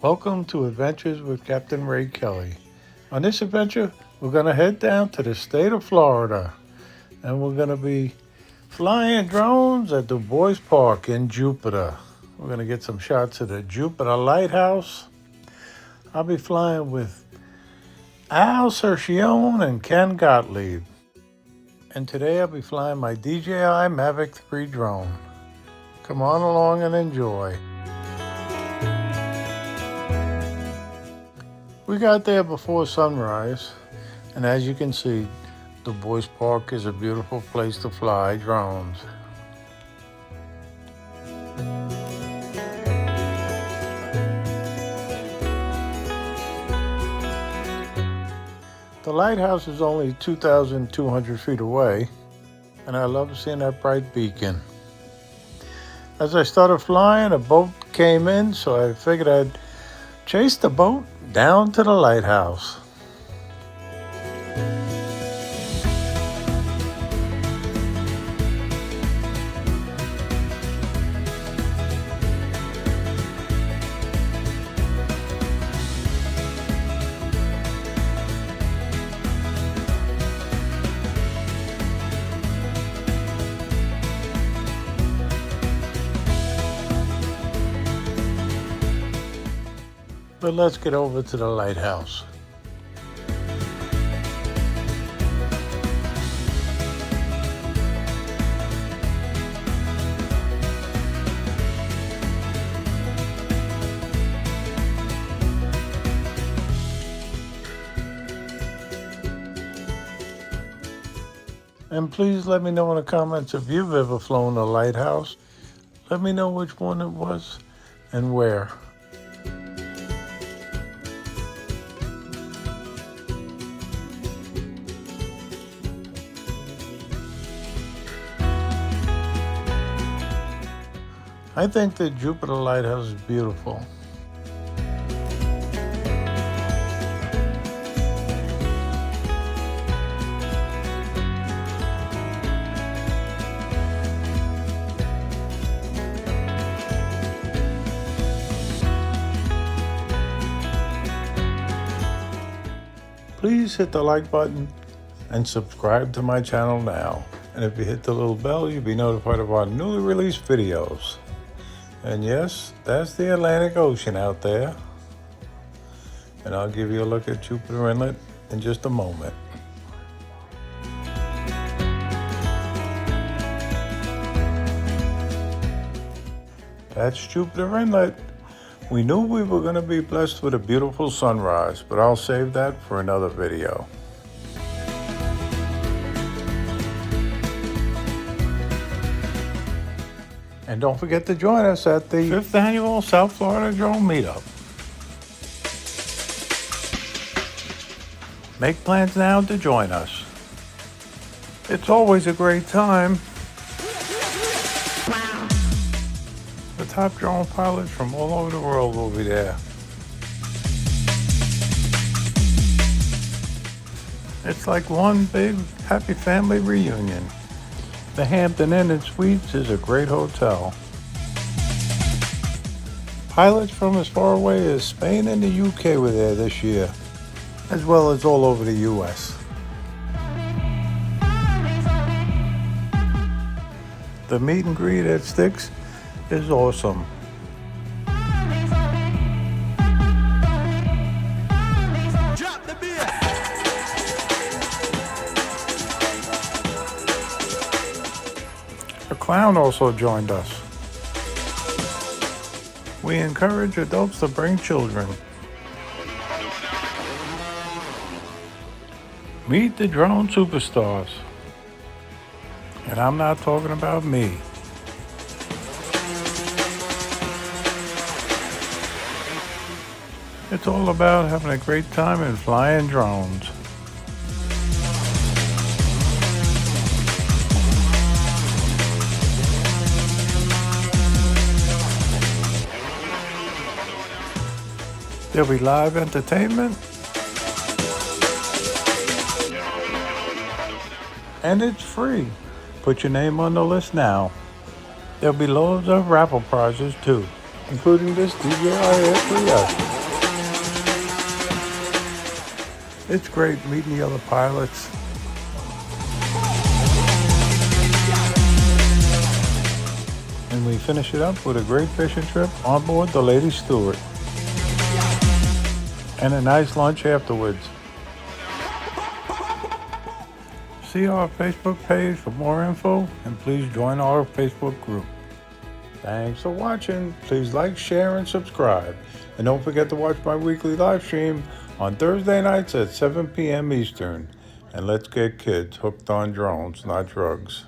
Welcome to Adventures with Captain Ray Kelly. On this adventure, we're going to head down to the state of Florida, and we're going to be flying drones at Dubois Park in Jupiter. We're going to get some shots of the Jupiter Lighthouse. I'll be flying with Cerchione and Ken Gotlib. And today I'll be flying my DJI Mavic 3 drone. Come on along and enjoy. We got there before sunrise, and as you can see, Dubois Park is a beautiful place to fly drones. The lighthouse is only 2,200 feet away, and I love seeing that bright beacon. As I started flying, a boat came in, so I figured I'd chase the boat down to the lighthouse. But let's get over to the lighthouse. And please let me know in the comments if you've ever flown a lighthouse. Let me know which one it was and where. I think the Jupiter Lighthouse is beautiful. Please hit the like button and subscribe to my channel now. And if you hit the little bell, you'll be notified of our newly released videos. And yes, that's the Atlantic Ocean out there. And I'll give you a look at Jupiter Inlet in just a moment. That's Jupiter Inlet. We knew we were going to be blessed with a beautiful sunrise, but I'll save that for another video. And don't forget to join us at the 5th Annual South Florida Drone Meetup. Make plans now to join us. It's always a great time. The top drone pilots from all over the world will be there. It's like one big happy family reunion. The Hampton Inn and Suites is a great hotel. Pilots from as far away as Spain and the UK were there this year, as well as all over the US. The meet and greet at Sticks is awesome. A clown also joined us. We encourage adults to bring children. Meet the drone superstars. And I'm not talking about me. It's all about having a great time and flying drones. There'll be live entertainment, and it's free. Put your name on the list now. There'll be loads of raffle prizes too. including this DJI Air 3S. It's great meeting the other pilots. And we finish it up with a great fishing trip on board the Lady Stewart. And a nice lunch afterwards. See our Facebook page for more info, and please join our Facebook group. Thanks for watching. Please like, share, and subscribe. And don't forget to watch my weekly live stream on Thursday nights at 7 p.m. Eastern. And let's get kids hooked on drones, not drugs.